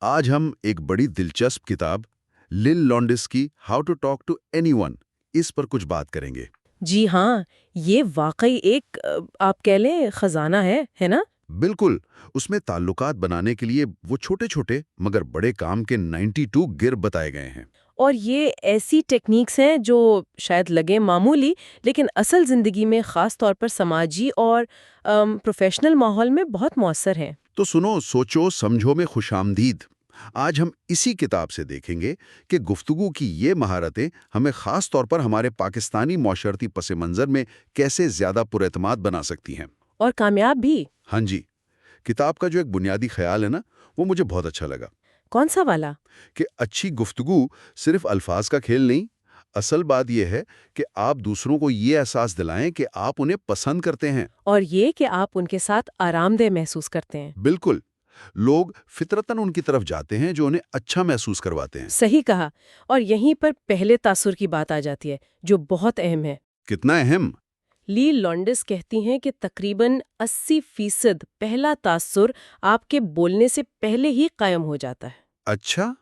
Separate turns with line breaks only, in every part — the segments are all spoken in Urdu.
آج ہم ایک بڑی دلچسپ کتاب لل لانڈس کی how to talk to anyone ون اس پر کچھ بات کریں گے۔
جی ہاں، یہ واقعی ایک آپ کہہ لیں خزانہ ہے نا؟
بالکل، اس میں تعلقات بنانے کے لیے وہ چھوٹے چھوٹے مگر بڑے کام کے 92 گر بتائے گئے ہیں۔
اور یہ ایسی ٹیکنیکس ہیں جو شاید لگیں معمولی، لیکن اصل زندگی میں خاص طور پر سماجی اور پروفیشنل ماحول میں بہت مؤثر ہیں۔
تو سنو، سوچو، سمجھو میں خوش آمدید۔ آج ہم اسی کتاب سے دیکھیں گے کہ گفتگو کی یہ مہارتیں ہمیں خاص طور پر ہمارے پاکستانی معاشرتی پس منظر میں کیسے زیادہ پراعتماد بنا سکتی ہیں۔
اور کامیاب بھی۔
ہاں جی، کتاب کا جو ایک بنیادی خیال ہے نا، وہ مجھے بہت اچھا لگا
کون سا والا؟
کہ اچھی گفتگو صرف الفاظ کا کھیل نہیں، اصل بات یہ ہے کہ آپ دوسروں کو یہ احساس دلائیں کہ آپ انہیں پسند کرتے ہیں۔
اور یہ کہ آپ ان کے ساتھ آرام دہ محسوس کرتے ہیں۔
بالکل، لوگ فطرتاً ان کی طرف جاتے ہیں جو انہیں اچھا محسوس کرواتے ہیں۔
صحیح کہا۔ اور یہیں پر پہلے تاثر کی بات آ جاتی ہے، جو بہت اہم ہے۔
کتنا اہم؟
لی لانڈس کہتی ہیں کہ تقریباً 80% پہلا تاثر آپ کے بولنے سے پہلے ہی قائم ہو جاتا ہے۔
اچھا،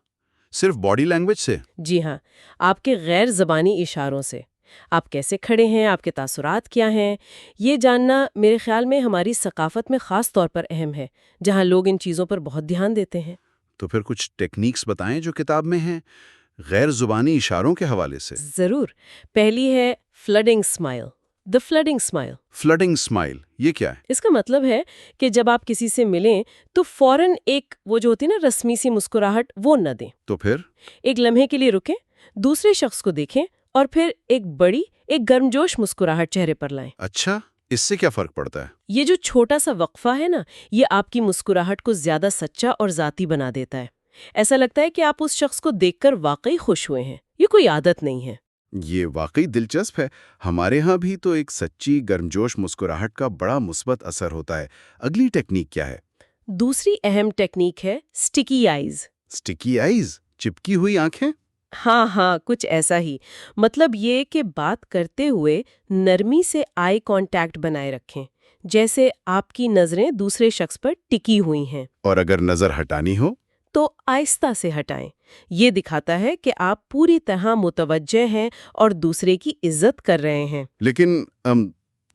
صرف باڈی لینگویج سے؟
جی ہاں، آپ کے غیر زبانی اشاروں سے۔ آپ کیسے کھڑے ہیں، آپ کے تاثرات کیا ہیں، یہ جاننا میرے خیال میں ہماری ثقافت میں خاص طور پر اہم ہے، جہاں لوگ ان چیزوں پر بہت دھیان دیتے ہیں۔
تو پھر کچھ ٹیکنیکس بتائیں جو کتاب میں ہیں، غیر زبانی اشاروں کے حوالے سے۔
ضرور۔ پہلی ہے فلڈنگ اسمائل، دی فلڈنگ اسمائل۔
فلڈنگ اسمائل، یہ کیا ہے؟
اس کا مطلب ہے کہ جب آپ کسی سے ملیں تو فوراً ایک وہ جو ہوتی ہے نا رسمی سی مسکراہٹ، وہ نہ دیں۔
تو پھر؟
ایک لمحے کے لیے رکیں، دوسرے شخص کو دیکھیں اور پھر ایک گرمجوش مسکراہٹ چہرے پر لائیں۔
اچھا، اس سے کیا فرق پڑتا ہے؟
یہ جو چھوٹا سا وقفہ ہے نا، یہ آپ کی مسکراہٹ کو زیادہ سچا اور ذاتی بنا دیتا ہے۔ ایسا لگتا ہے کہ آپ اس شخص کو دیکھ کر واقعی خوش ہوئے ہیں، یہ کوئی عادت نہیں ہے۔
یہ واقعی دلچسپ ہے۔ ہمارے ہاں بھی تو ایک سچی گرمجوش مسکراہٹ کا بڑا مثبت اثر ہوتا ہے۔ اگلی ٹیکنیک کیا ہے؟
دوسری اہم ٹیکنیک ہے اسٹکی آئیز۔
اسٹکی آئیز، چپکی ہوئی آنکھیں؟
ہاں، کچھ ایسا ہی۔ مطلب یہ کہ بات کرتے ہوئے نرمی سے آئی کانٹیکٹ بنائے رکھیں، جیسے آپ کی نظریں دوسرے شخص پر ٹکی ہوئی ہیں۔
اور اگر نظر ہٹانی ہو؟
تو آہستہ سے ہٹائیں۔ یہ دکھاتا ہے کہ آپ پوری طرح متوجہ ہیں اور دوسرے کی عزت کر رہے ہیں۔
لیکن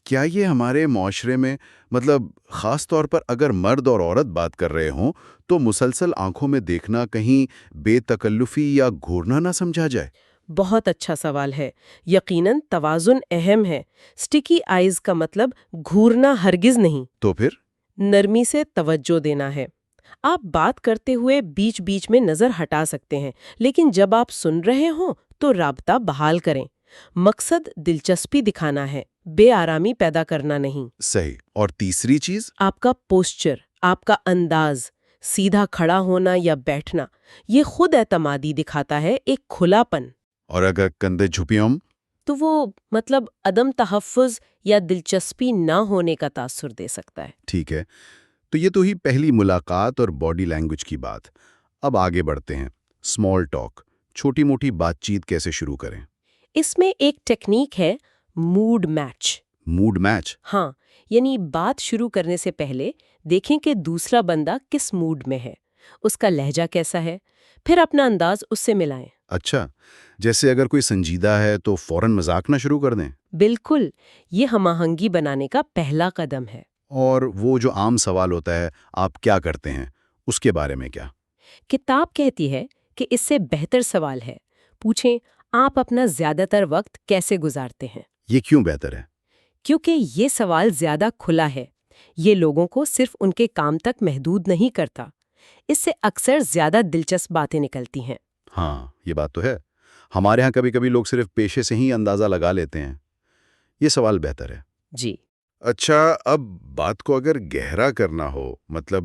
کیا یہ ہمارے معاشرے میں، مطلب خاص طور پر اگر مرد اور عورت بات کر رہے ہوں تو مسلسل آنکھوں میں دیکھنا کہیں بے تکلفی یا گھورنا نہ سمجھا جائے؟
بہت اچھا سوال ہے۔ یقیناً توازن اہم ہے۔ اسٹکی آئیز کا مطلب گھورنا ہرگز نہیں،
تو پھر؟
نرمی سے توجہ دینا ہے۔ آپ بات کرتے ہوئے بیچ بیچ میں نظر ہٹا سکتے ہیں، لیکن جب آپ سن رہے ہوں تو رابطہ بحال کریں۔ مقصد دلچسپی دکھانا ہے، بے آرامی پیدا کرنا نہیں۔
صحیح۔ اور تیسری چیز؟
آپ کا پوسچر، آپ کا انداز، سیدھا کھڑا ہونا یا بیٹھنا، یہ خود اعتمادی دکھاتا ہے، ایک کھلا پن۔
اور اگر کندھے جھپی ہوں؟
تو وہ مطلب عدم تحفظ یا دلچسپی نہ ہونے کا تاثر دے سکتا ہے۔
ٹھیک ہے، تو یہ تو ہی پہلی ملاقات اور باڈی لینگویج کی بات۔ اب آگے بڑھتے ہیں۔ اسمال ٹاک، چھوٹی موٹی بات چیت کیسے شروع کریں؟
اس میں ایک ٹیکنیک ہے موڈ میچ۔
Mood match?
ہاں، یعنی بات شروع کرنے سے پہلے دیکھیں کہ دوسرا بندہ کس موڈ میں ہے، اس کا لہجہ کیسا ہے، پھر اپنا انداز اس سے ملائیں۔
اچھا، جیسے اگر کوئی سنجیدہ ہے تو فوراً مذاق نہ شروع کر دیں؟
بالکل، یہ ہم آہنگی بنانے کا پہلا قدم ہے۔
اور وہ جو عام سوال ہوتا ہے، آپ کیا کرتے ہیں، اس کے بارے میں کیا؟
کتاب کہتی ہے کہ اس سے بہتر سوال ہے، پوچھیں آپ اپنا زیادہ تر وقت کیسے گزارتے ہیں؟
یہ کیوں بہتر ہے؟
کیونکہ یہ سوال زیادہ کھلا ہے، یہ لوگوں کو صرف ان کے کام تک محدود نہیں کرتا، اس سے اکثر زیادہ دلچسپ باتیں نکلتی ہیں۔
ہاں، یہ بات تو ہے۔ ہمارے ہاں کبھی کبھی لوگ صرف پیشے سے ہی اندازہ لگا لیتے ہیں۔ یہ سوال بہتر ہے۔
جی۔
اچھا، اب بات کو اگر گہرا کرنا ہو، مطلب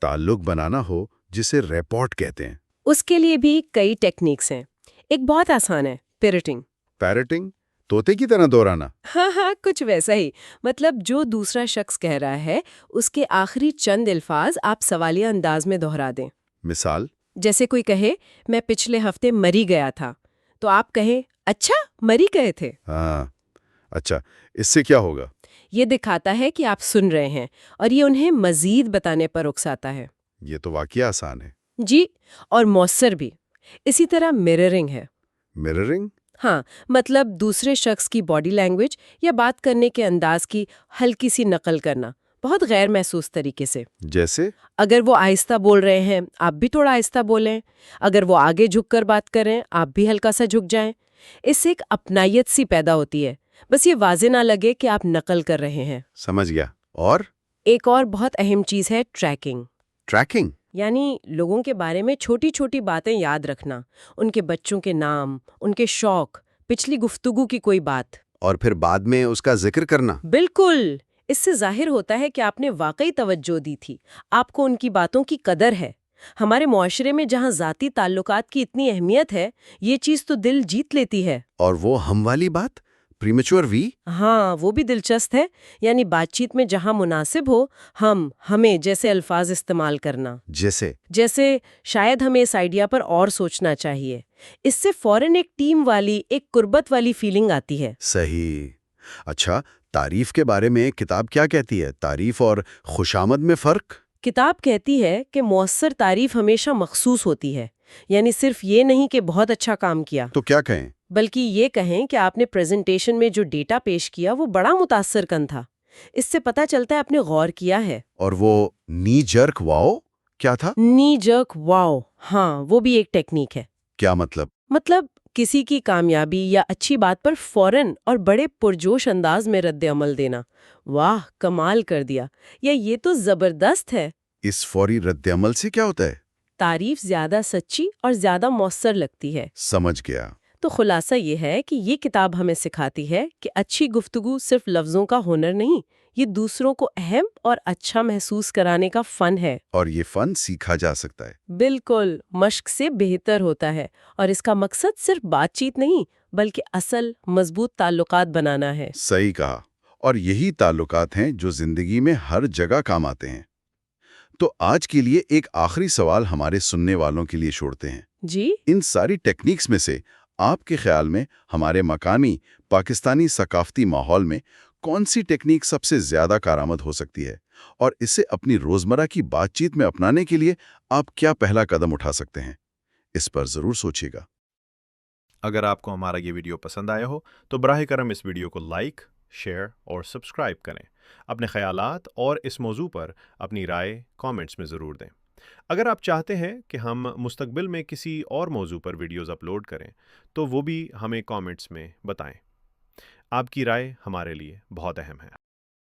تعلق بنانا ہو، جسے ریپورٹ کہتے ہیں،
اس کے لیے بھی کئی ٹیکنیکس ہیں۔ ایک بہت آسان ہے، پیرٹنگ۔
پیرٹنگ؟ طوطے کی طرح دہرانا؟
ہاں، کچھ ویسا ہی۔ مطلب جو دوسرا شخص کہہ رہا ہے اس کے آخری چند الفاظ آپ سوالیہ انداز میں دہرا دیں۔
مثال؟
جیسے کوئی کہے میں پچھلے ہفتے مری گیا تھا، تو آپ کہیں اچھا مری گئے تھے۔
ہاں، اچھا، اس سے کیا ہوگا؟
یہ دکھاتا ہے کہ آپ سن رہے ہیں اور یہ انہیں مزید بتانے پر اکساتا ہے۔
یہ تو واقعی آسان ہے۔
جی، اور مؤثر بھی. اسی طرح مررنگ ہے.
مررنگ؟
ہاں، مطلب دوسرے شخص کی باڈی لینگویج یا بات کرنے کے انداز کی ہلکی سی نقل کرنا، بہت غیر محسوس طریقے سے.
جیسے؟
اگر وہ آہستہ بول رہے ہیں آپ بھی تھوڑا آہستہ بولیں، اگر وہ آگے جھک کر بات کریں آپ بھی ہلکا سا جھک جائیں. اس سے ایک اپنائیت سی پیدا ہوتی ہے، بس یہ واضح نہ لگے کہ آپ نقل کر رہے ہیں.
سمجھ گیا. اور؟
ایک اور بہت اہم چیز ہے ٹریکنگ.
ٹریکنگ؟
یعنی لوگوں کے بارے میں چھوٹی چھوٹی باتیں یاد رکھنا، ان کے بچوں کے نام، ان کے شوق، پچھلی گفتگو کی کوئی بات.
اور پھر بعد میں اس کا ذکر کرنا.
بالکل. اس سے ظاہر ہوتا ہے کہ آپ نے واقعی توجہ دی تھی، آپ کو ان کی باتوں کی قدر ہے. ہمارے معاشرے میں جہاں ذاتی تعلقات کی اتنی اہمیت ہے، یہ چیز تو دل جیت لیتی ہے.
اور وہ ہم والی بات، پریمیچور وی؟
ہاں، وہ بھی دلچسپ ہے. یعنی بات چیت میں جہاں مناسب ہو، ہمیں جیسے الفاظ استعمال کرنا. جیسے شاید ہمیں اس آئیڈیا پر اور سوچنا چاہیے. اس سے فوراً ایک ٹیم والی، ایک قربت والی فیلنگ آتی ہے.
صحیح. اچھا، تعریف کے بارے میں کتاب کیا کہتی ہے؟ تعریف اور خوشامد میں فرق؟
کتاب کہتی ہے کہ مؤثر تعریف ہمیشہ مخصوص ہوتی ہے. یعنی صرف یہ نہیں کہ بہت اچھا کام کیا،
تو کیا کہیں؟
بلکہ یہ کہیں کہ آپ نے پریزنٹیشن میں جو ڈیٹا پیش کیا وہ بڑا متاثر کن تھا. اس سے پتہ چلتا ہے آپ نے غور کیا ہے.
اور وہ نی جرک واؤ کیا تھا؟
نی جرک واؤ، ہاں، وہ بھی ایک ٹیکنیک ہے.
کیا مطلب؟
مطلب کسی کی کامیابی یا اچھی بات پر فوراً اور بڑے پرجوش انداز میں رد عمل دینا. واہ، کمال کر دیا، یا یہ تو زبردست ہے.
اس فوری رد عمل سے کیا ہوتا ہے؟
تعریف زیادہ سچی اور زیادہ مؤثر لگتی ہے.
سمجھ گیا.
تو خلاصہ یہ ہے کہ یہ کتاب ہمیں سکھاتی ہے کہ اچھی گفتگو صرف لفظوں کا ہنر نہیں، یہ دوسروں کو اہم اور اچھا محسوس کرانے کا فن ہے.
اور یہ فن سیکھا جا سکتا ہے.
بالکل، مشق سے بہتر ہوتا ہے، اور اس کا مقصد صرف بات چیت نہیں بلکہ اصل مضبوط تعلقات بنانا ہے.
صحیح کہا. اور یہی تعلقات ہیں جو زندگی میں ہر جگہ کام آتے ہیں. تو آج کے لیے ایک آخری سوال ہمارے سننے والوں کے لیے چھوڑتے ہیں.
جی؟
ان ساری ٹیکنیکس میں سے آپ کے خیال میں ہمارے مقامی پاکستانی ثقافتی ماحول میں کون سی ٹیکنیک سب سے زیادہ کارآمد ہو سکتی ہے، اور اسے اپنی روزمرہ کی بات چیت میں اپنانے کے لیے آپ کیا پہلا قدم اٹھا سکتے ہیں؟ اس پر ضرور سوچیے گا.
اگر آپ کو ہمارا یہ ویڈیو پسند آیا ہو تو براہ کرم اس ویڈیو کو لائک، شیئر اور سبسکرائب کریں. اپنے خیالات اور اس موضوع پر اپنی رائے کامنٹس میں ضرور دیں. اگر آپ چاہتے ہیں کہ ہم مستقبل میں کسی اور موضوع پر ویڈیوز اپلوڈ کریں تو وہ بھی ہمیں کامنٹس میں بتائیں. آپ کی رائے ہمارے لیے بہت اہم ہے.